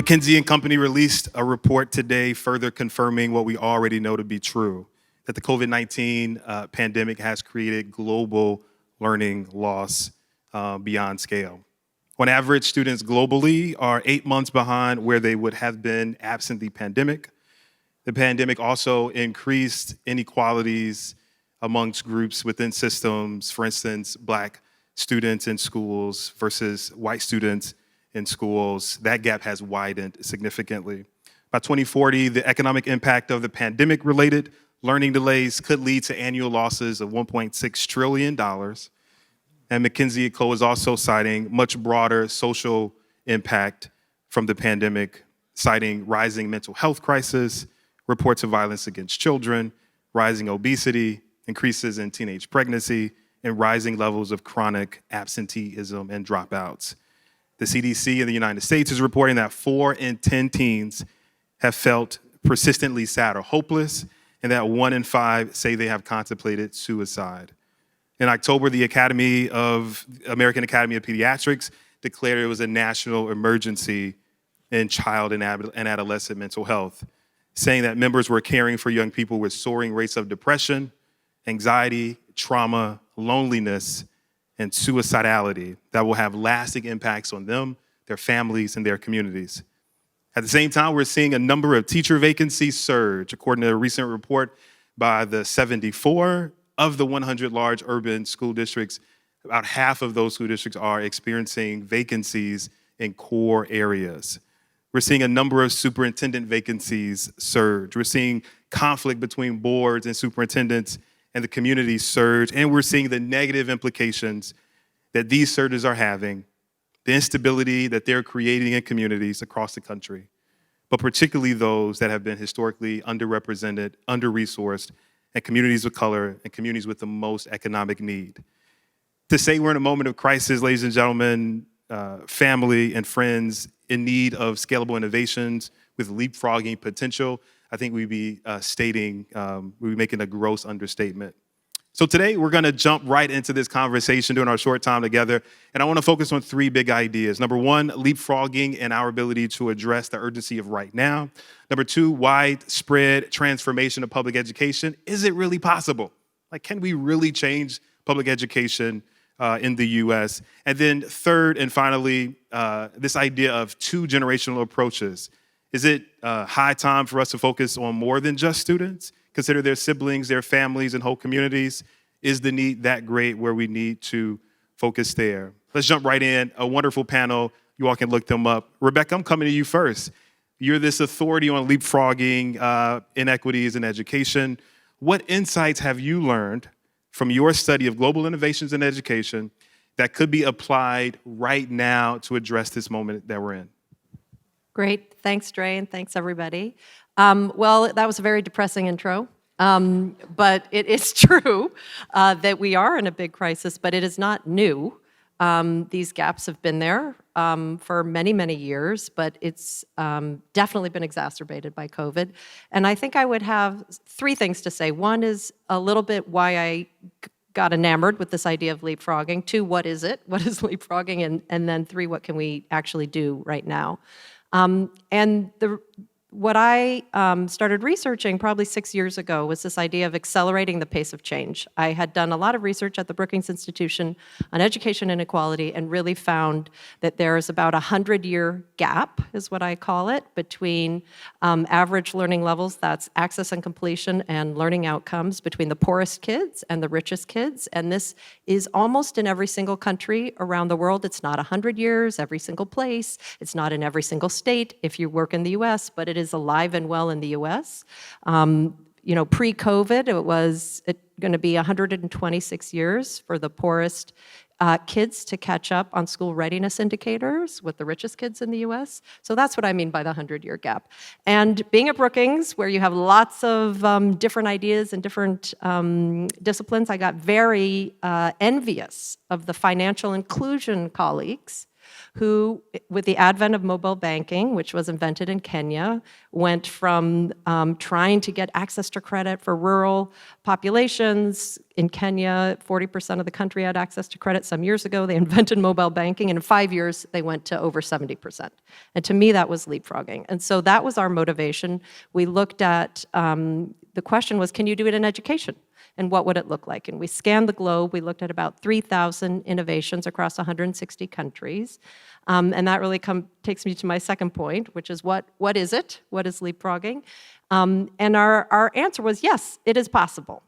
McKinsey and Company released a report today further confirming what we already know to be true, that the COVID-19 pandemic has created global learning loss beyond scale. On average, students globally are 8 months behind where they would have been absent the pandemic. The pandemic also increased inequalities amongst groups within systems, for instance, Black students in schools versus white students in schools. That gap has widened significantly. By 2040, the economic impact of the pandemic-related learning delays could lead to annual losses of $1.6 trillion. And McKinsey & Co. is also citing much broader social impact from the pandemic, citing rising mental health crisis, reports of violence against children, rising obesity, increases in teenage pregnancy, and rising levels of chronic absenteeism and dropouts. The CDC in the United States is reporting that 4 in 10 teens have felt persistently sad or hopeless, and that 1 in 5 say they have contemplated suicide. In October, the American Academy of Pediatrics declared it was a national emergency in child and adolescent mental health, saying that members were caring for young people with soaring rates of depression, anxiety, trauma, loneliness, and suicidality that will have lasting impacts on them, their families, and their communities. At the same time, we're seeing a number of teacher vacancies surge. According to a recent report by the 74 of the 100 large urban school districts, about half of those school districts are experiencing vacancies in core areas. We're seeing a number of superintendent vacancies surge. We're seeing conflict between boards and superintendents and the community surge, and we're seeing the negative implications that these surges are having, the instability that they're creating in communities across the country, but particularly those that have been historically underrepresented, under-resourced, and communities of color and communities with the most economic need. To say we're in a moment of crisis, ladies and gentlemen, family and friends in need of scalable innovations with leapfrogging potential, I think we'd be making a gross understatement. So today we're gonna jump right into this conversation during our short time together, and I wanna focus on 3 big ideas. Number 1, leapfrogging and our ability to address the urgency of right now. Number 2, widespread transformation of public education. Is it really possible? Like, can we really change public education in the US? And then third and finally, this idea of 2 generational approaches. Is it high time for us to focus on more than just students? Consider their siblings, their families, and whole communities? Is the need that great where we need to focus there? Let's jump right in. A wonderful panel. You all can look them up. Rebecca, I'm coming to you first. You're this authority on leapfrogging inequities in education. What insights have you learned from your study of global innovations in education that could be applied right now to address this moment that we're in? Great. Thanks, Dre, and thanks, everybody. Well, that was a very depressing intro, but it is true that we are in a big crisis, but it is not new. These gaps have been there for many, many years, but it's definitely been exacerbated by COVID. And I think I would have 3 things to say. 1 is a little bit why I got enamored with this idea of leapfrogging. 2, what is it? What is leapfrogging? And then 3, what can we actually do right now? What I started researching probably 6 years ago was this idea of accelerating the pace of change. I had done a lot of research at the Brookings Institution on education inequality and really found that there is about a 100-year gap, is what I call it, between average learning levels, that's access and completion and learning outcomes, between the poorest kids and the richest kids. And this is almost in every single country around the world. It's not 100 years, every single place. It's not in every single state if you work in the US, but it is alive and well in the US. Pre-COVID, it was going to be 126 years for the poorest kids to catch up on school readiness indicators with the richest kids in the US. So that's what I mean by the 100-year gap. And being at Brookings, where you have lots of different ideas and different disciplines, I got very envious of the financial inclusion colleagues who, with the advent of mobile banking, which was invented in Kenya, went from trying to get access to credit for rural populations. In Kenya, 40% of the country had access to credit. Some years ago, they invented mobile banking, and in 5 years, they went to over 70%. And to me, that was leapfrogging. And so that was our motivation. We looked at, the question was, can you do it in education? And what would it look like? And we scanned the globe. We looked at about 3,000 innovations across 160 countries. And that really takes me to my second point, which is what is it? What is leapfrogging? And our answer was, yes, it is possible.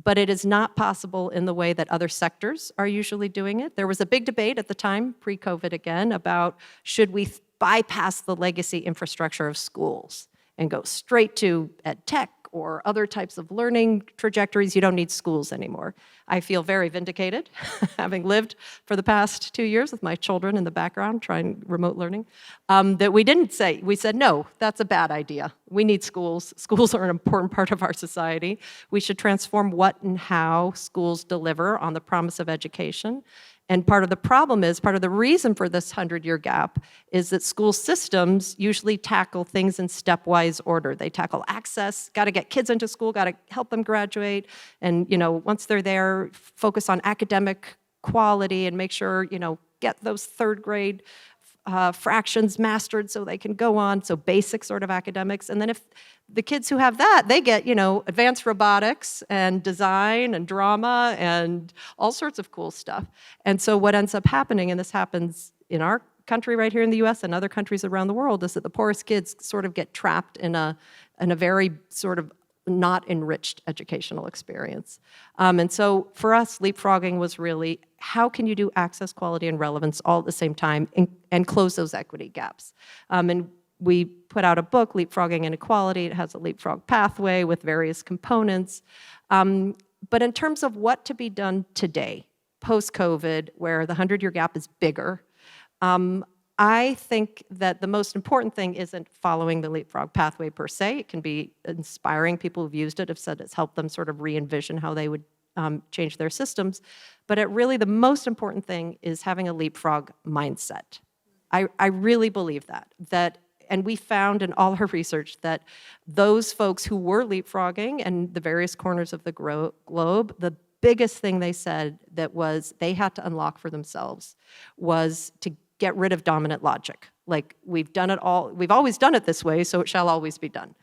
But it is not possible in the way that other sectors are usually doing it. There was a big debate at the time, pre-COVID again, about should we bypass the legacy infrastructure of schools and go straight to ed tech or other types of learning trajectories. You don't need schools anymore. I feel very vindicated, having lived for the past 2 years with my children in the background trying remote learning, that we didn't say, we said, no, that's a bad idea. We need schools. Schools are an important part of our society. We should transform what and how schools deliver on the promise of education. And part of the problem is, part of the reason for this 100-year gap is that school systems usually tackle things in stepwise order. They tackle access, got to get kids into school, got to help them graduate, and once they're there, focus on academic quality and make sure, get those third grade fractions mastered so they can go on, so basic sort of academics. And then if the kids who have that, they get, advanced robotics and design and drama and all sorts of cool stuff. And so what ends up happening, and this happens in our country right here in the US and other countries around the world, is that the poorest kids sort of get trapped in a very sort of not enriched educational experience. And so for us, leapfrogging was really, how can you do access, quality, and relevance all at the same time and close those equity gaps? And we put out a book, Leapfrogging Inequality. It has a leapfrog pathway with various components. But in terms of what to be done today, post-COVID, where the 100-year gap is bigger, I think that the most important thing isn't following the leapfrog pathway per se. It can be inspiring. People who've used it have said it's helped them sort of re-envision how they would change their systems. But really the most important thing is having a leapfrog mindset. I really believe that, and we found in all our research that those folks who were leapfrogging in the various corners of the globe, the biggest thing they said that was they had to unlock for themselves was to get rid of dominant logic. Like, we've always done it this way, so it shall always be done.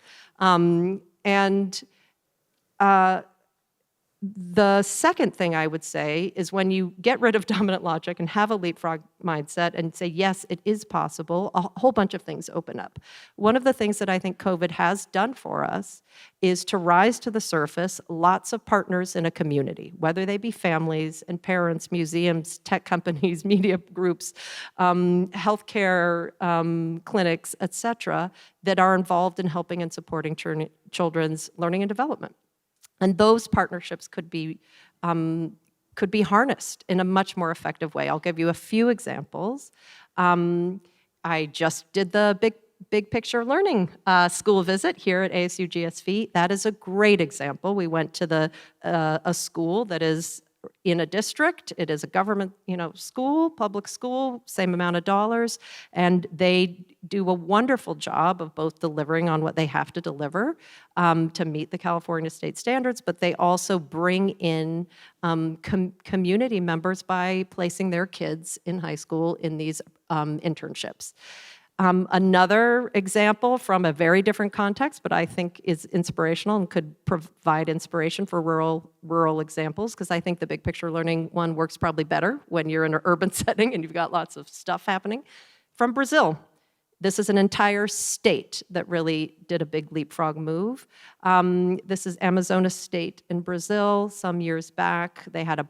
The second thing I would say is when you get rid of dominant logic and have a leapfrog mindset and say, yes, it is possible, a whole bunch of things open up. One of the things that I think COVID has done for us is to rise to the surface lots of partners in a community, whether they be families and parents, museums, tech companies, media groups, healthcare clinics, et cetera, that are involved in helping and supporting children's learning and development. And those partnerships could be harnessed in a much more effective way. I'll give you a few examples. I just did the big picture learning school visit here at ASU+GSV. That is a great example. We went to a school that is in a district. It is a government, school, public school, same amount of dollars, and they do a wonderful job of both delivering on what they have to deliver to meet the California state standards, but they also bring in community members by placing their kids in high school in these internships. Another example from a very different context, but I think is inspirational and could provide inspiration for rural examples, because I think the big picture learning one works probably better when you're in an urban setting and you've got lots of stuff happening. From Brazil. This is an entire state that really did a big leapfrog move. This is Amazonas State in Brazil. Some years back, they had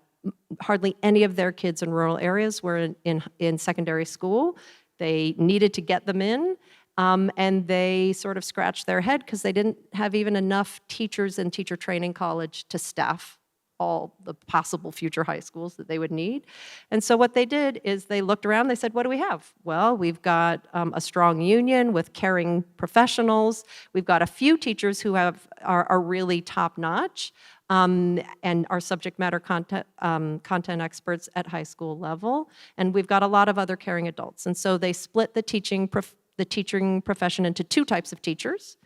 hardly any of their kids in rural areas were in secondary school. They needed to get them in, and they sort of scratched their head because they didn't have even enough teachers in teacher training college to staff all the possible future high schools that they would need. And so what they did is they looked around, they said, what do we have? Well, we've got a strong union with caring professionals. We've got a few teachers who are really top-notch. and our subject matter content experts at high school level. And we've got a lot of other caring adults. And so they split the teaching profession into two types of teachers,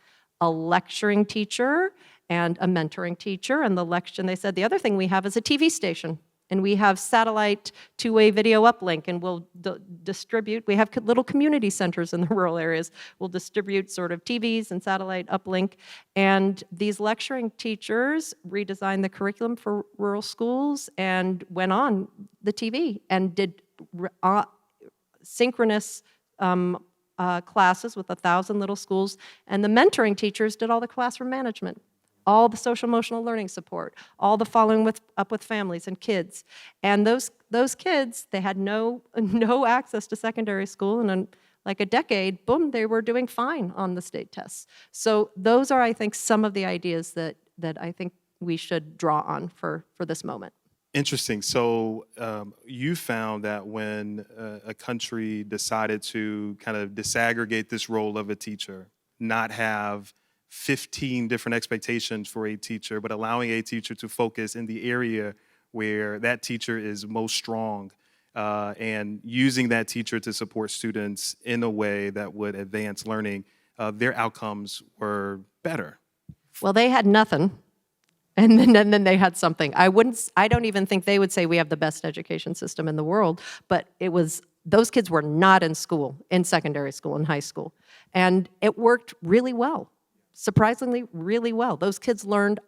a lecturing teacher and a mentoring teacher. And they said the other thing we have is a TV station. And we have satellite two-way video uplink, and we'll distribute. We have little community centers in the rural areas. We'll distribute sort of TVs and satellite uplink. And these lecturing teachers redesigned the curriculum for rural schools and went on the TV and did synchronous classes with 1,000 little schools. And the mentoring teachers did all the classroom management, all the social emotional learning support, all the following up with families and kids. And those kids, they had no access to secondary school, and in like a decade, boom, they were doing fine on the state tests. So those are, I think, some of the ideas that I think we should draw on for this moment. Interesting. So you found that when a country decided to kind of disaggregate this role of a teacher, not have 15 different expectations for a teacher, but allowing a teacher to focus in the area where that teacher is most strong, and using that teacher to support students in a way that would advance learning, their outcomes were better. Well, they had nothing, and then they had something. I don't even think they would say we have the best education system in the world, but those kids were not in school, in secondary school, in high school, and it worked really well. Surprisingly, really well. Those kids learned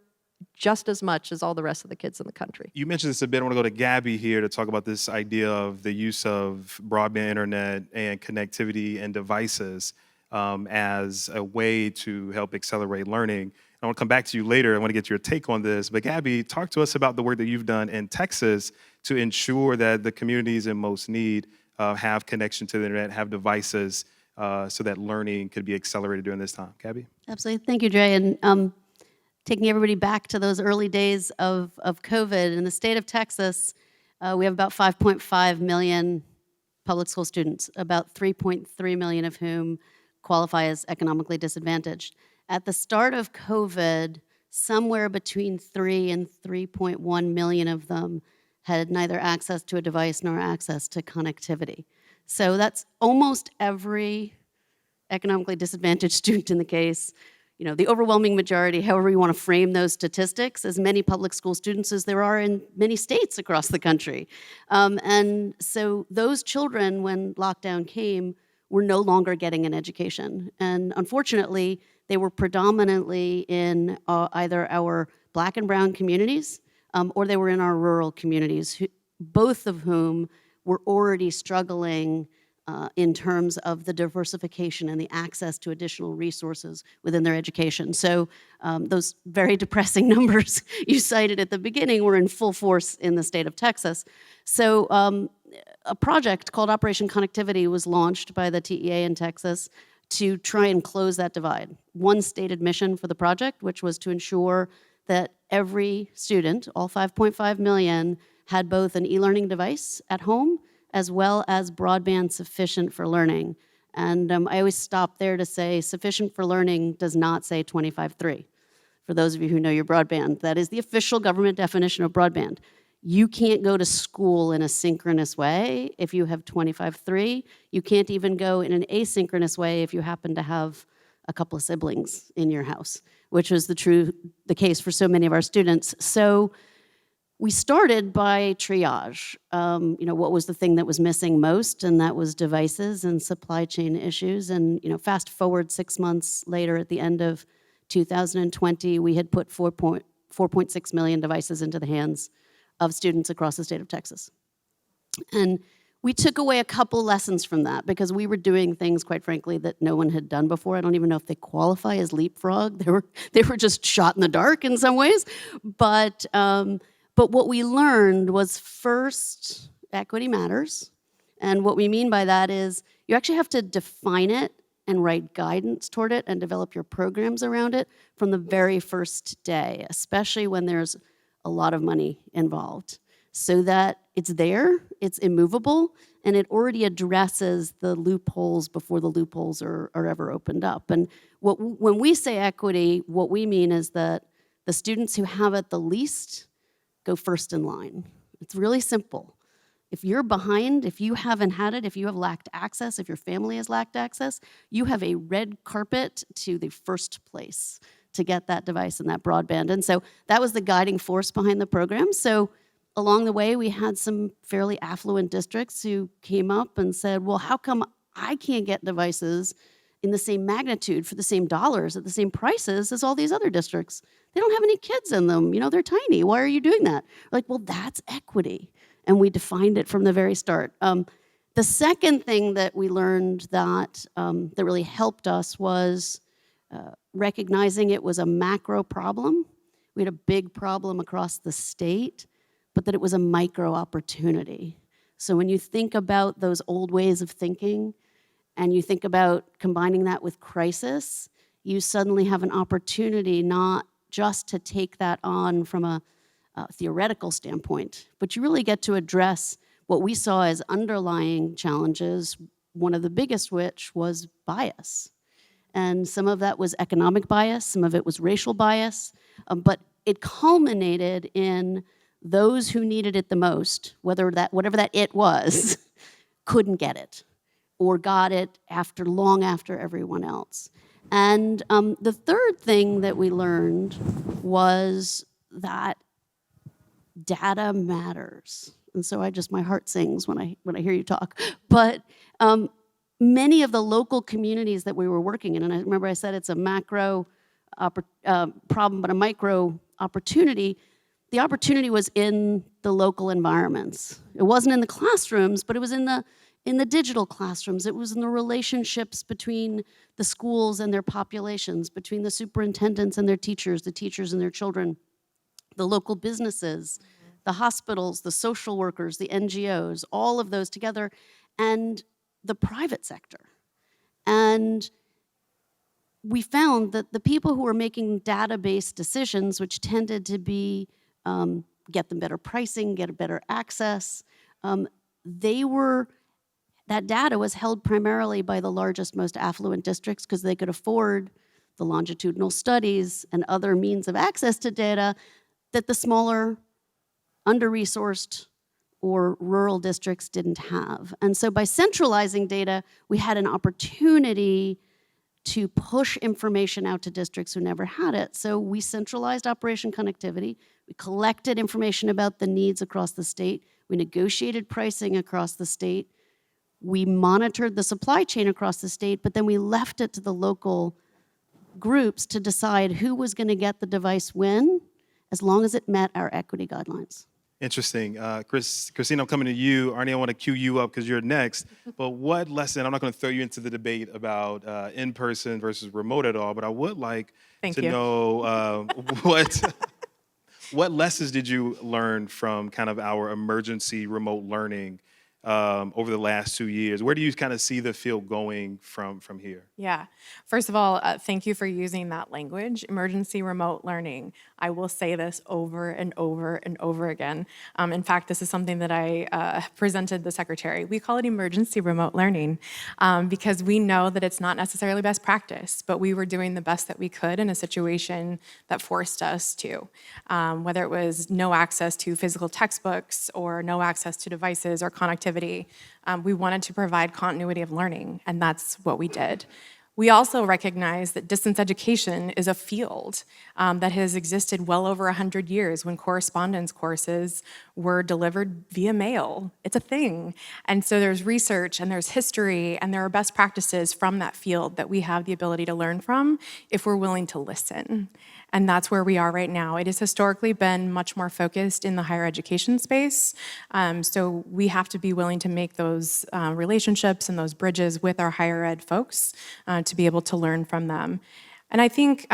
just as much as all the rest of the kids in the country. You mentioned this a bit. I want to go to Gaby here to talk about this idea of the use of broadband internet and connectivity and devices as a way to help accelerate learning. I want to come back to you later. I want to get your take on this. But Gaby, talk to us about the work that you've done in Texas to ensure that the communities in most need have connection to the internet, have devices, so that learning could be accelerated during this time. Gaby? Absolutely. Thank you, Dre. And taking everybody back to those early days of COVID, in the state of Texas, we have about 5.5 million public school students, about 3.3 million of whom qualify as economically disadvantaged. At the start of COVID, somewhere between 3 and 3.1 million of them had neither access to a device nor access to connectivity. So that's almost every economically disadvantaged student in the case. You know, the overwhelming majority, however you want to frame those statistics, as many public school students as there are in many states across the country. And so those children, when lockdown came, were no longer getting an education. And unfortunately, they were predominantly in either our Black and brown communities, or they were in our rural communities, both of whom were already struggling in terms of the diversification and the access to additional resources within their education. So those very depressing numbers you cited at the beginning were in full force in the state of Texas. So a project called Operation Connectivity was launched by the TEA in Texas to try and close that divide. One stated mission for the project, which was to ensure that every student, all 5.5 million, had both an e-learning device at home as well as broadband sufficient for learning. And I always stop there to say sufficient for learning does not say 25.3. For those of you who know your broadband, that is the official government definition of broadband. You can't go to school in a synchronous way if you have 25.3. You can't even go in an asynchronous way if you happen to have a couple of siblings in your house, which was the case for so many of our students. So we started by triage. What was the thing that was missing most, and that was devices and supply chain issues. And fast forward 6 months later, at the end of 2020, we had put 4.6 million devices into the hands of students across the state of Texas. And we took away a couple lessons from that because we were doing things, quite frankly, that no one had done before. I don't even know if they qualify as Leapfrog. They were just shot in the dark in some ways. But what we learned was, first, equity matters. And what we mean by that is you actually have to define it and write guidance toward it and develop your programs around it from the very first day, especially when there's a lot of money involved, so that it's there, it's immovable, and it already addresses the loopholes before the loopholes are ever opened up. And when we say equity, what we mean is that The students who have it the least go first in line. It's really simple. If you're behind, if you haven't had it, if you have lacked access, if your family has lacked access, you have a red carpet to the first place to get that device and that broadband. And so that was the guiding force behind the program. So along the way, we had some fairly affluent districts who came up and said, well, how come I can't get devices in the same magnitude for the same dollars at the same prices as all these other districts? They don't have any kids in them. You know, they're tiny. Why are you doing that? We're like, well, that's equity. And we defined it from the very start. The second thing that we learned that really helped us was recognizing it was a macro problem. We had a big problem across the state, but that it was a micro opportunity. So when you think about those old ways of thinking, and you think about combining that with crisis, you suddenly have an opportunity not just to take that on from a theoretical standpoint, but you really get to address what we saw as underlying challenges, one of the biggest which was bias. And some of that was economic bias, some of it was racial bias, but it culminated in those who needed it the most, whatever that it was, couldn't get it, or got it long after everyone else. And the third thing that we learned was that data matters. And so my heart sings when I hear you talk. But many of the local communities that we were working in, and I remember I said it's a macro problem, but a micro opportunity. The opportunity was in the local environments. It wasn't in the classrooms, but it was in the digital classrooms. It was in the relationships between the schools and their populations, between the superintendents and their teachers, the teachers and their children, the local businesses, the hospitals, the social workers, the NGOs, all of those together, and the private sector. And we found that the people who were making data-based decisions, which tended to be get them better pricing, get better access, that data was held primarily by the largest, most affluent districts because they could afford the longitudinal studies and other means of access to data that the smaller, under-resourced, or rural districts didn't have. And so by centralizing data, we had an opportunity to push information out to districts who never had it. So we centralized operation connectivity, we collected information about the needs across the state, we negotiated pricing across the state, we monitored the supply chain across the state, but then we left it to the local groups to decide who was going to get the device when, as long as it met our equity guidelines. Interesting. Kristina, I'm coming to you. Arne, I want to cue you up because you're next. But what lesson, I'm not going to throw you into the debate about in-person versus remote at all, but I would like to know what lessons did you learn from kind of our emergency remote learning over the last 2 years? Where do you kind of see the field going from here? Yeah. First of all, thank you for using that language, emergency remote learning. I will say this over and over and over again. In fact, this is something that I presented the secretary. We call it emergency remote learning because we know that it's not necessarily best practice, but we were doing the best that we could in a situation that forced us to. Whether it was no access to physical textbooks or no access to devices or connectivity, we wanted to provide continuity of learning, and that's what we did. We also recognize that distance education is a field that has existed well over 100 years when correspondence courses were delivered via mail. It's a thing. And so there's research and there's history and there are best practices from that field that we have the ability to learn from if we're willing to listen. And that's where we are right now. It has historically been much more focused in the higher education space. So we have to be willing to make those relationships and those bridges with our higher ed folks to be able to learn from them. And I think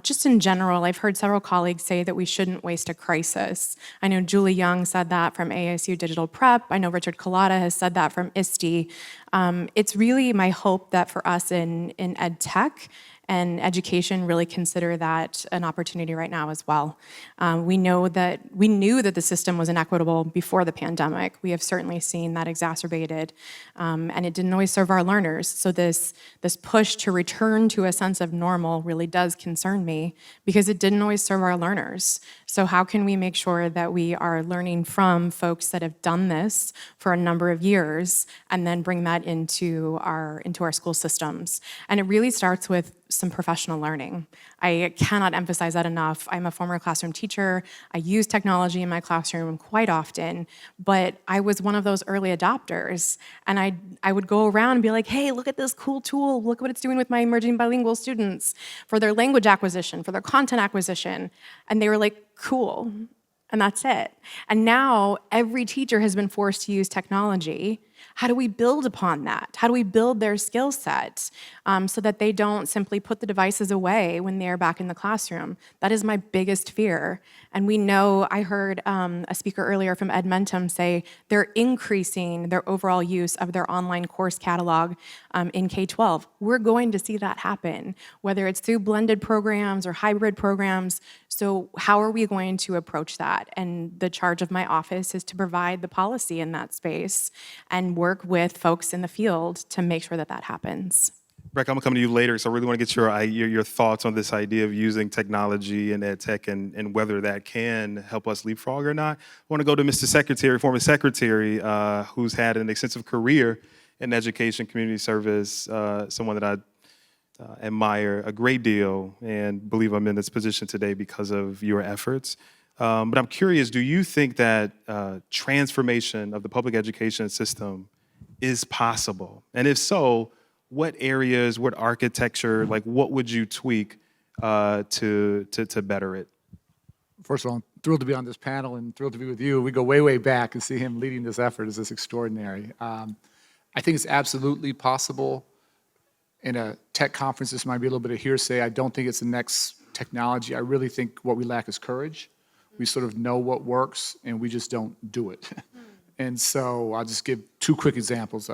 just in general, I've heard several colleagues say that we shouldn't waste a crisis. I know Julie Young said that from ASU Digital Prep. I know Richard Collada has said that from ISTE. It's really my hope that for us in ed tech and education really consider that an opportunity right now as well. We knew that the system was inequitable before the pandemic. We have certainly seen that exacerbated, and it didn't always serve our learners. So this push to return to a sense of normal really does concern me because it didn't always serve our learners. So how can we make sure that we are learning from folks that have done this for a number of years and then bring that into our school systems? And it really starts with some professional learning. I cannot emphasize that enough. I'm a former classroom teacher. I use technology in my classroom quite often, but I was one of those early adopters. And I would go around and be like, hey, look at this cool tool. Look what it's doing with my emerging bilingual students for their language acquisition, for their content acquisition. And they were like, cool. And that's it. And now every teacher has been forced to use technology. How do we build upon that? How do we build their skill set so that they don't simply put the devices away when they're back in the classroom? That is my biggest fear. And we know, I heard a speaker earlier from Edmentum say they're increasing their overall use of their online course catalog in K-12. We're going to see that happen, whether it's through blended programs or hybrid programs. So how are we going to approach that? And the charge of my office is to provide the policy in that space and work with folks in the field to make sure that that happens. Breck, I'm gonna come to you later, so I really want to get your thoughts on this idea of using technology and ed tech and whether that can help us leapfrog or not. I want to go to Mr. Secretary, former secretary, who's had an extensive career in education, community service, someone that I admire a great deal and believe I'm in this position today because of your efforts. But I'm curious, do you think that transformation of the public education system is possible? And if so, what areas, what architecture, like what would you tweak to better it? First of all, I'm thrilled to be on this panel and thrilled to be with you. We go way, way back and see him leading this effort is just extraordinary. I think it's absolutely possible. In a tech conference, this might be a little bit of hearsay. I don't think it's the next technology. I really think what we lack is courage. We sort of know what works and we just don't do it. And so I'll just give two quick examples.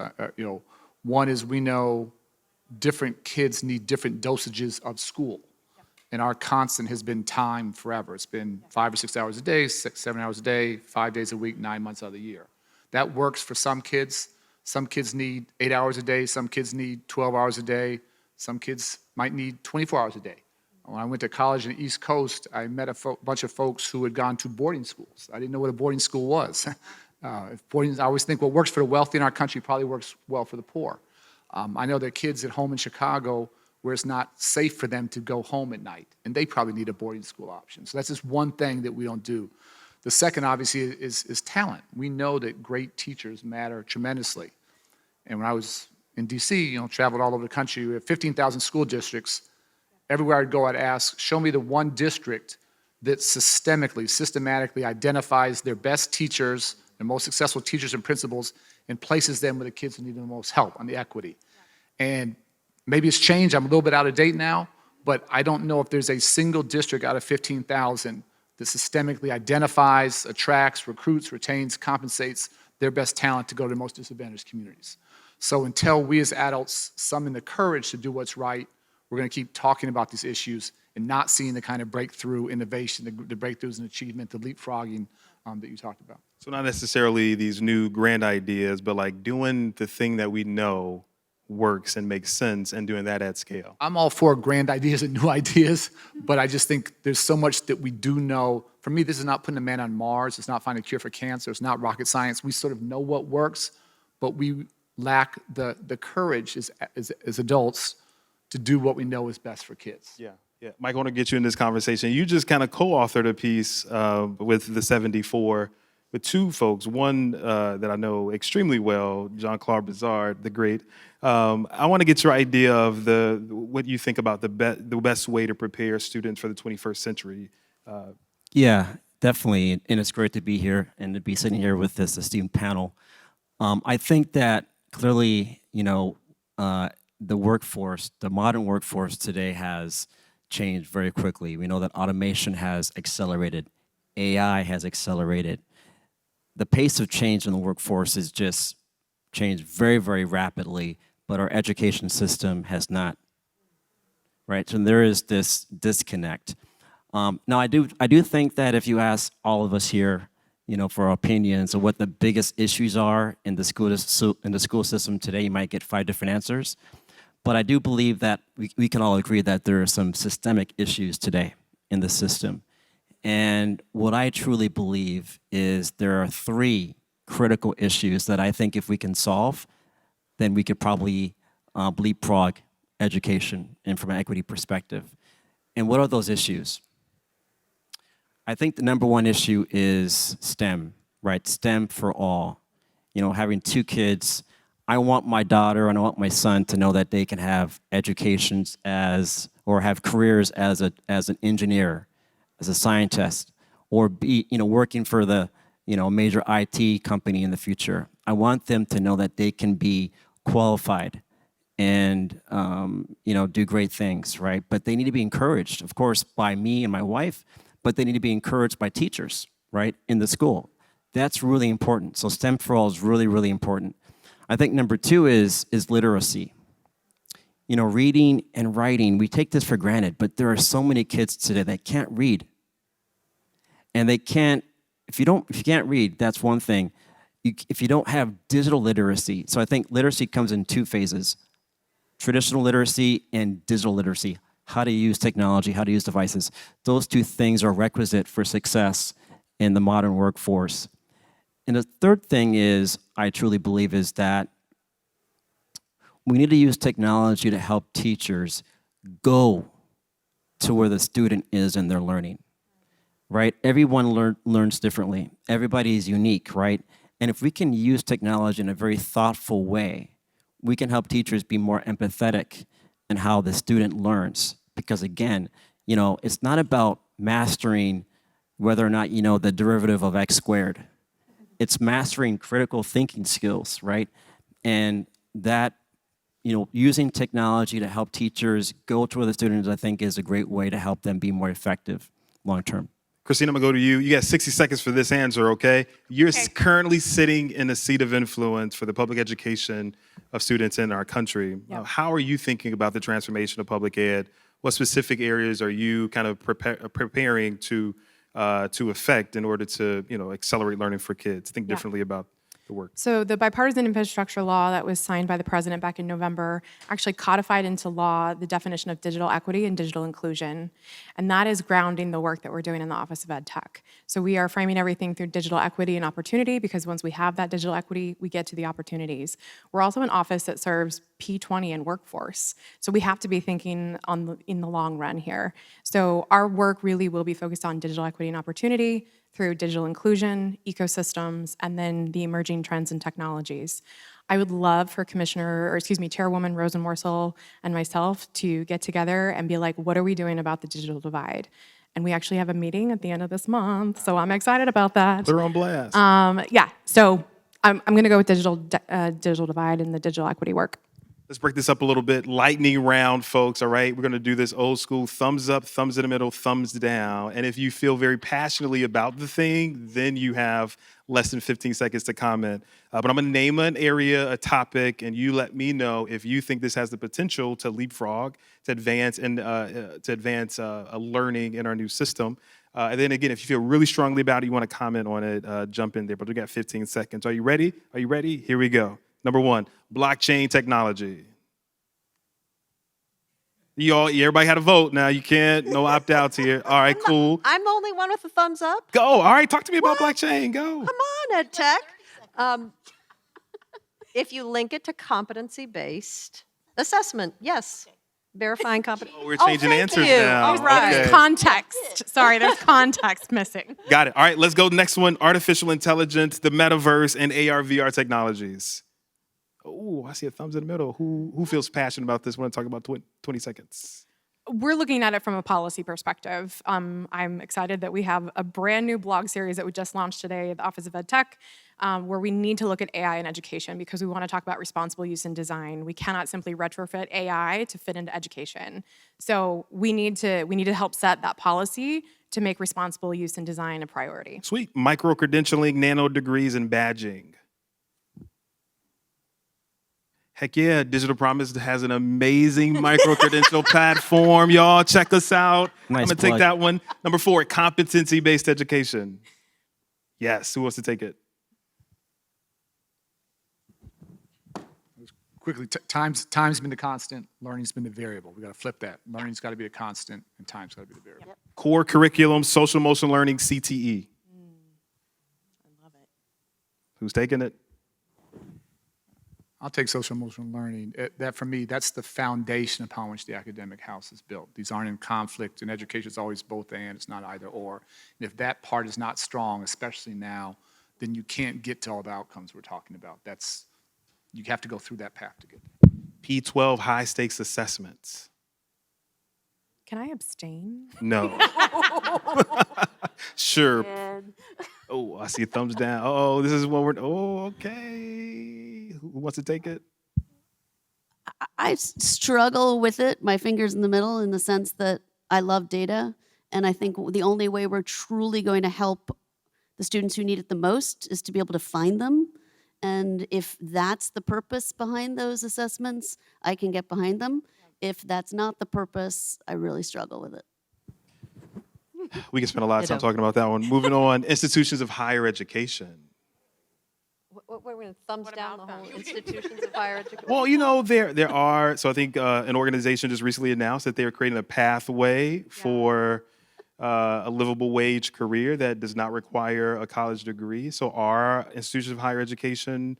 One is we know different kids need different dosages of school. And our constant has been time forever. It's been 5 or 6 hours a day, 6, 7 hours a day, 5 days a week, 9 months out of the year. That works for some kids. Some kids need 8 hours a day. Some kids need 12 hours a day. Some kids might need 24 hours a day. When I went to college in the East Coast, I met a bunch of folks who had gone to boarding schools. I didn't know what a boarding school was. I always think what works for the wealthy in our country probably works well for the poor. I know there are kids at home in Chicago where it's not safe for them to go home at night, and they probably need a boarding school option. So that's just one thing that we don't do. The second, obviously, is talent. We know that great teachers matter tremendously. And when I was in D.C., traveled all over the country, we have 15,000 school districts. Everywhere I'd go, I'd ask, show me the one district that systematically identifies their best teachers, their most successful teachers and principals, and places them with the kids who need the most help on the equity. And maybe it's changed. I'm a little bit out of date now, but I don't know if there's a single district out of 15,000 that systemically identifies, attracts, recruits, retains, compensates their best talent to go to the most disadvantaged communities. So until we as adults summon the courage to do what's right, we're going to keep talking about these issues and not seeing the kind of breakthrough innovation, the breakthroughs in achievement, the leapfrogging that you talked about. So not necessarily these new grand ideas, but like doing the thing that we know works and makes sense and doing that at scale. I'm all for grand ideas and new ideas, but I just think there's so much that we do know. For me, this is not putting a man on Mars. It's not finding a cure for cancer. It's not rocket science. We sort of know what works, but we lack the courage as adults to do what we know is best for kids. Yeah. Mike, I want to get you in this conversation. You just kind of co-authored a piece with the 74 with two folks. One that I know extremely well, Jean-Claude Bizard, the great. I want to get your idea of what you think about the best way to prepare students for the 21st century. Yeah, definitely. And it's great to be here and to be sitting here with this esteemed panel. I think that clearly, the workforce, the modern workforce today has changed very quickly. We know that automation has accelerated, AI has accelerated. The pace of change in the workforce has just changed very, very rapidly, but our education system has not right? So there is this disconnect. Now, I do think that if you ask all of us here, for our opinions of what the biggest issues are in the school system today, you might get 5 different answers. But I do believe that we can all agree that there are some systemic issues today in the system. And what I truly believe is there are 3 critical issues that I think if we can solve, then we could probably leapfrog education and from an equity perspective. And what are those issues? I think the number 1 issue is STEM, right? STEM for all. Having 2 kids, I want my daughter and I want my son to know that they can have educations or have careers as an engineer, as a scientist, or be, working for the, major IT company in the future. I want them to know that they can be qualified and, do great things, right? But they need to be encouraged, of course, by me and my wife, but they need to be encouraged by teachers, right, in the school. That's really important. So STEM for all is really, really important. I think number 2 is literacy. Reading and writing, we take this for granted, but there are so many kids today that can't read. And they can't, if you can't read, that's one thing. If you don't have digital literacy, so I think literacy comes in 2 phases, traditional literacy and digital literacy. How to use technology, how to use devices. Those 2 things are requisite for success in the modern workforce. And the 3rd thing is, I truly believe, is that we need to use technology to help teachers go to where the student is in their learning, right? Everyone learns differently. Everybody is unique, right? And if we can use technology in a very thoughtful way, we can help teachers be more empathetic in how the student learns. Because again, it's not about mastering whether or not you know the derivative of x squared. It's mastering critical thinking skills, right? And that, using technology to help teachers go to where the students, I think, is a great way to help them be more effective long term. Kristina, I'm gonna go to you. You got 60 seconds for this answer, okay? You're currently sitting in a seat of influence for the public education of students in our country. Yep. How are you thinking about the transformation of public ed? What specific areas are you kind of preparing to affect in order to, accelerate learning for kids? Think differently about the work. So the bipartisan infrastructure law that was signed by the president back in November actually codified into law the definition of digital equity and digital inclusion. And that is grounding the work that we're doing in the Office of Ed Tech. So we are framing everything through digital equity and opportunity, because once we have that digital equity, we get to the opportunities. We're also an office that serves P20 and workforce. So we have to be thinking in the long run here. So our work really will be focused on digital equity and opportunity through digital inclusion, ecosystems, and then the emerging trends and technologies. I would love for Chairwoman Rosenworcel and myself to get together and be like, what are we doing about the digital divide? And we actually have a meeting at the end of this month, so I'm excited about that. Put her on blast. So I'm going to go with digital divide and the digital equity work. Let's break this up a little bit. Lightning round, folks, all right? We're going to do this old school thumbs up, thumbs in the middle, thumbs down. And if you feel very passionately about the thing, then you have less than 15 seconds to comment. But I'm going to name an area, a topic, and you let me know if you think this has the potential to leapfrog, to advance a learning in our new system. And then again, if you feel really strongly about it, you want to comment on it, jump in there. But we got 15 seconds. Are you ready? Are you ready? Here we go. Number 1, blockchain technology. Everybody had a vote now. You can't, no opt-outs here. All right, cool. I'm the only one with a thumbs up. Go. All right, talk to me about blockchain. Go. Come on, Ed Tech. If you link it to competency-based assessment, yes. Verifying competency. Oh, we're changing answers now. All right. Okay. Context. Sorry, there's context missing. Got it. All right, let's go next one. Artificial intelligence, the metaverse, and AR, VR technologies. Oh, I see a thumbs in the middle. Who feels passionate about this? I want to talk about 20 seconds. We're looking at it from a policy perspective. I'm excited that we have a brand new blog series that we just launched today at the Office of Ed Tech, where we need to look at AI in education because we want to talk about responsible use and design. We cannot simply retrofit AI to fit into education. So we need to help set that policy to make responsible use and design a priority. Sweet. Micro-credentialing, nano degrees, and badging. Heck yeah, Digital Promise has an amazing micro-credential platform. Y'all, check us out. Nice I'm gonna take plug. that one. Number 4, competency-based education. Yes, who wants to take it? Quickly, time's been the constant, learning's been the variable. We got to flip that. Learning's got to be a constant, and time's got to be the variable. Core curriculum, social emotional learning, CTE. I love it. Who's taking it? I'll take social emotional learning. That for me, that's the foundation upon which the academic house is built. These aren't in conflict, and education is always both and, it's not either or. And if that part is not strong, especially now, then you can't get to all the outcomes we're talking about. You have to go through that path to get there. P12, high stakes assessments. Can I abstain? No. Sure. Oh, I see a thumbs down. Oh, this is what we're, oh, okay. Who wants to take it? I struggle with it, my fingers in the middle, in the sense that I love data. And I think the only way we're truly going to help the students who need it the most is to be able to find them. And if that's the purpose behind those assessments, I can get behind them. If that's not the purpose, I really struggle with it. We can spend a lot of time Ditto. talking about that one. Moving on, institutions of higher education. We're going to thumbs down the about whole them? institutions of higher education. Well, you know, there are, so I think an organization just recently announced that they are creating a pathway for a livable wage career that does not require a college degree. So are institutions of higher education,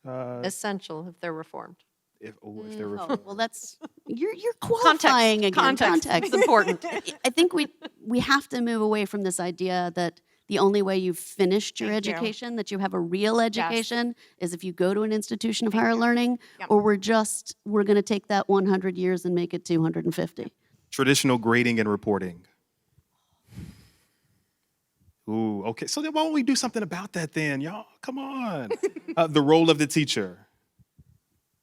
Essential if they're reformed. if they're Oh, well, that's you're qualifying again. Context is important. I think we have to move away from this idea that the only way you've finished your Thank you. education, that you have a real education, is if you go to an institution of higher learning, or we're going to take that 100 years and make it 250. traditional grading and reporting. Ooh, okay. So then why don't we do something about that then, y'all? Come on. The role of the teacher.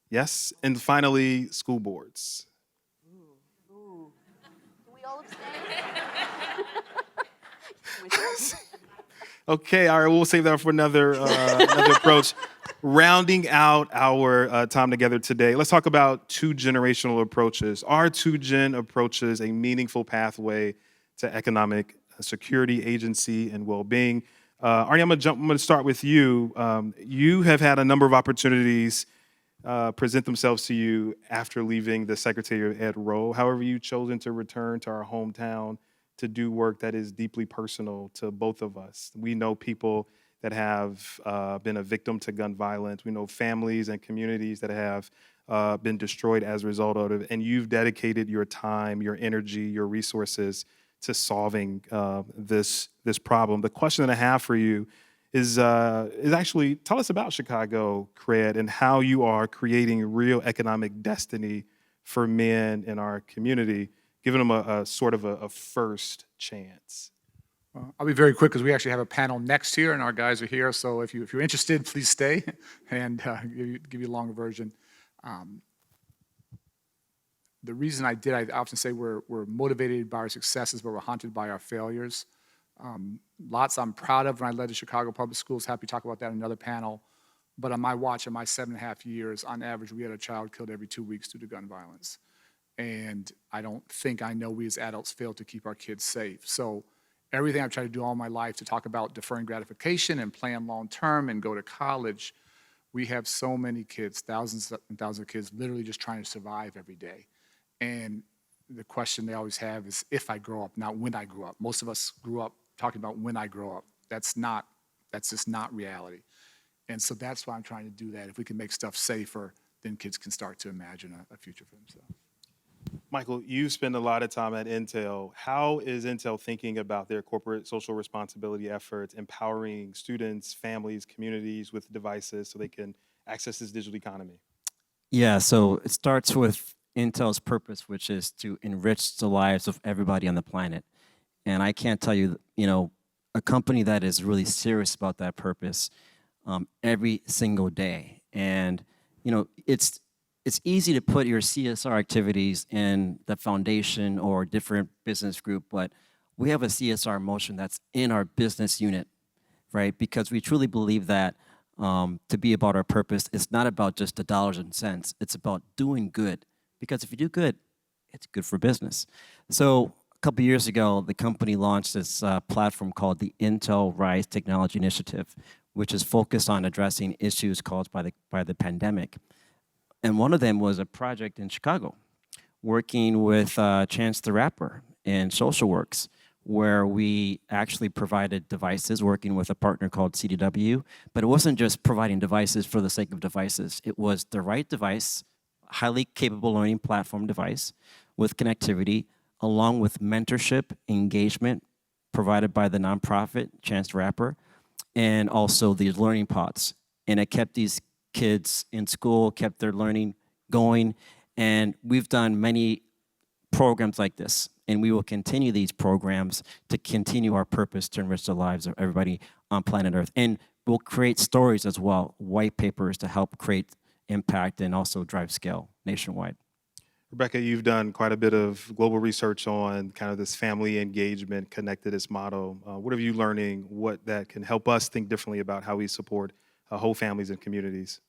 Yes. And finally, school boards. Can we all abstain? Okay, all right, we'll save that for another approach. Rounding out our time together today, let's talk about two generational approaches. Are two gen approaches a meaningful pathway to economic security, agency, and well-being? Arne, I'm gonna start with you. You have had a number of opportunities present themselves to you after leaving the Secretary of Ed Rowe. However, you've chosen to return to our hometown to do work that is deeply personal to both of us. We know people that have been a victim to gun violence. We know families and communities that have been destroyed as a result of it. And you've dedicated your time, your energy, your resources to solving this problem. The question that I have for you is actually, tell us about Chicago CRED and how you are creating real economic destiny for men in our community, giving them a sort of a first chance. I'll be very quick because we actually have a panel next year and our guys are here. So if you're interested, please stay and give you a longer version. The reason I often say we're motivated by our successes, but we're haunted by our failures. Lots I'm proud of when I led the Chicago Public Schools. Happy to talk about that in another panel. But on my watch, in my 7.5 years, on average, we had a child killed every 2 weeks due to gun violence. And I know we as adults fail to keep our kids safe. So everything I've tried to do all my life to talk about deferring gratification and plan long-term and go to college, we have so many kids, thousands and thousands of kids, literally just trying to survive every day. And the question they always have is if I grow up, not when I grew up. Most of us grew up talking about when I grow up. That's just not reality. And so that's why I'm trying to do that. If we can make stuff safer, then kids can start to imagine a future for themselves. Michael, you spend a lot of time at Intel. How is Intel thinking about their corporate social responsibility efforts, empowering students, families, communities with devices so they can access this digital economy? Yeah, so it starts with Intel's purpose, which is to enrich the lives of everybody on the planet. And I can't tell you, a company that is really serious about that purpose every single day. And, it's easy to put your CSR activities in the foundation or different business group, but we have a CSR motion that's in our business unit, right? Because we truly believe that to be about our purpose. It's not about just the dollars and cents. It's about doing good. Because if you do good, it's good for business. So a couple years ago, the company launched this platform called the Intel Rise Technology Initiative, which is focused on addressing issues caused by the pandemic. And one of them was a project in Chicago, working with Chance the Rapper and Social Works, where we actually provided devices, working with a partner called CDW. But it wasn't just providing devices for the sake of devices. It was the right device, highly capable learning platform device with connectivity, along with mentorship, engagement provided by the nonprofit Chance the Rapper, and also these learning pods. And it kept these kids in school, kept their learning going. And we've done many programs like this, and we will continue these programs to continue our purpose to enrich the lives of everybody on planet Earth. And we'll create stories as well, white papers to help create impact and also drive scale nationwide. Rebecca, you've done quite a bit of global research on kind of this family engagement connectedness model. What are you learning, what that can help us think differently about how we support whole families and communities?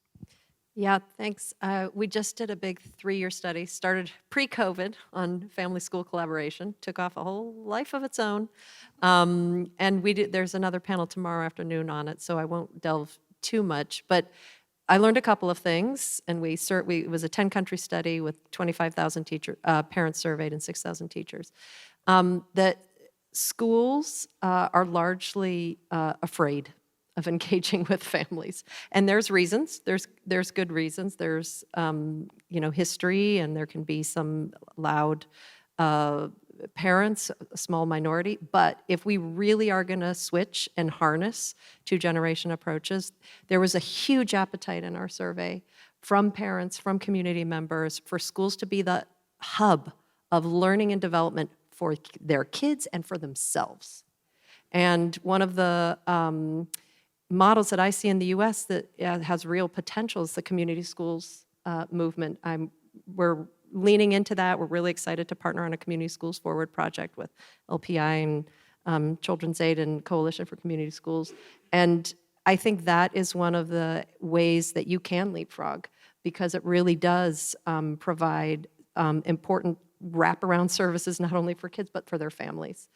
Yeah, thanks. We just did a big 3-year study, started pre-COVID on family-school collaboration, took off a whole life of its own. And there's another panel tomorrow afternoon on it, so I won't delve too much. But I learned a couple of things, and it was a 10-country study with 25,000 parents surveyed and 6,000 teachers, that schools are largely afraid of engaging with families. And there's reasons, there's good reasons. There's, history, and there can be some loud parents, a small minority. But if we really are gonna switch and harness two-generation approaches, there was a huge appetite in our survey from parents, from community members, for schools to be the hub of learning and development for their kids and for themselves. And one of the models that I see in the US that has real potential is the community schools movement. We're leaning into that. We're really excited to partner on a Community Schools Forward project with LPI and Children's Aid and Coalition for Community Schools. And I think that is one of the ways that you can leapfrog, because it really does provide important wraparound services, not only for kids, but for their families.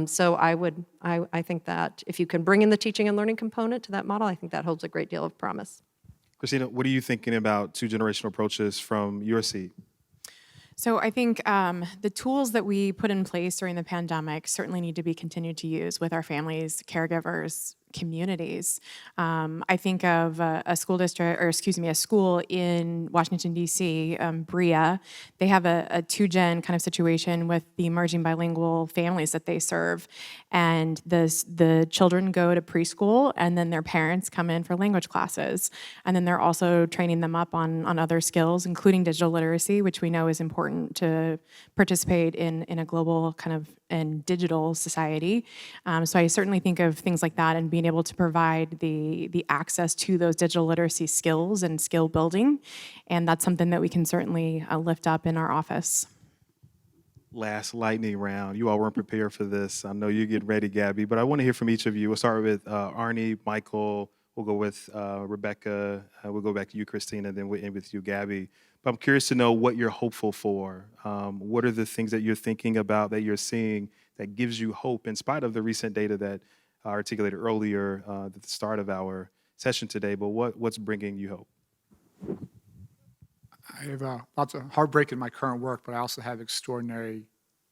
So I think that if you can bring in the teaching and learning component to that model, I think that holds a great deal of promise. Kristina, what are you thinking about two-generational approaches from your seat? So I think the tools that we put in place during the pandemic certainly need to be continued to use with our families, caregivers, communities. I think of a school district, or excuse me, a school in Washington, D.C., Bria. They have a two-gen kind of situation with the emerging bilingual families that they serve. And the children go to preschool, and then their parents come in for language classes. And then they're also training them up on other skills, including digital literacy, which we know is important to participate in a global kind of and digital society. So I certainly think of things like that and being able to provide the access to those digital literacy skills and skill building. And that's something that we can certainly lift up in our office. Last lightning round. You all weren't prepared for this. I know you get ready, Gaby, but I want to hear from each of you. We'll start with Arne, Michael, we'll go with Rebecca, we'll go back to you, Kristina, then we'll end with you, Gaby. But I'm curious to know what you're hopeful for. What are the things that you're thinking about, that you're seeing, that gives you hope in spite of the recent data that I articulated earlier at the start of our session today, but what's bringing you hope? I have lots of heartbreak in my current work, but I also have extraordinary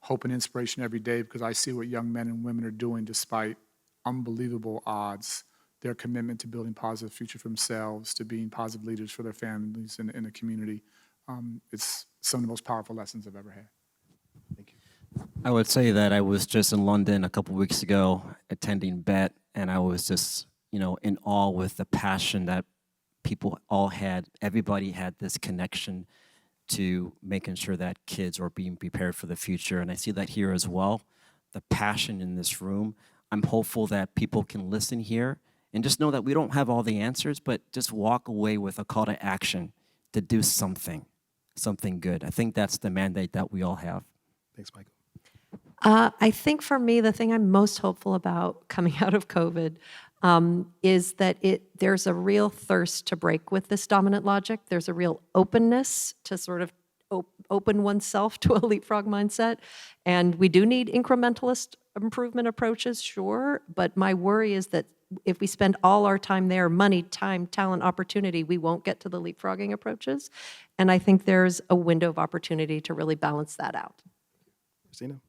hope and inspiration every day, because I see what young men and women are doing despite unbelievable odds. Their commitment to building a positive future for themselves, to being positive leaders for their families and in the community. It's some of the most powerful lessons I've ever had. Thank you. I would say that I was just in London a couple weeks ago attending BET, and I was just, in awe with the passion that people all had. Everybody had this connection to making sure that kids are being prepared for the future, and I see that here as well. The passion in this room. I'm hopeful that people can listen here and just know that we don't have all the answers, but just walk away with a call to action to do something good. I think that's the mandate that we all have. Thanks, Michael. I think for me, the thing I'm most hopeful about coming out of COVID is that there's a real thirst to break with this dominant logic. There's a real openness to sort of open oneself to a leapfrog mindset. And we do need incrementalist improvement approaches, sure, but my worry is that if we spend all our time there, money, time, talent, opportunity, we won't get to the leapfrogging approaches. And I think there's a window of opportunity to really balance that out. Kristina?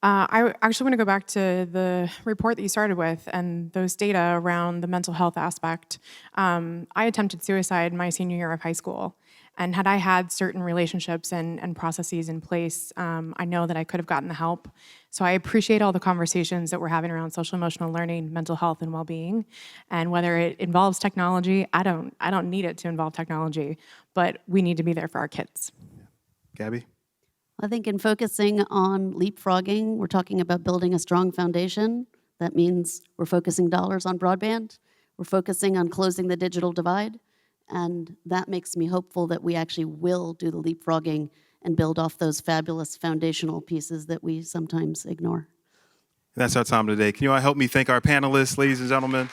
I actually want to go back to the report that you started with and those data around the mental health aspect. I attempted suicide my senior year of high school. And had I had certain relationships and processes in place, I know that I could have gotten the help. So I appreciate all the conversations that we're having around social emotional learning, mental health, and well-being. And whether it involves technology, I don't need it to involve technology, but we need to be there for our kids. Gaby? I think in focusing on leapfrogging, we're talking about building a strong foundation. That means we're focusing dollars on broadband. We're focusing on closing the digital divide. And that makes me hopeful that we actually will do the leapfrogging and build off those fabulous foundational pieces that we sometimes ignore. That's our time today. Can you all help me thank our panelists, ladies and gentlemen?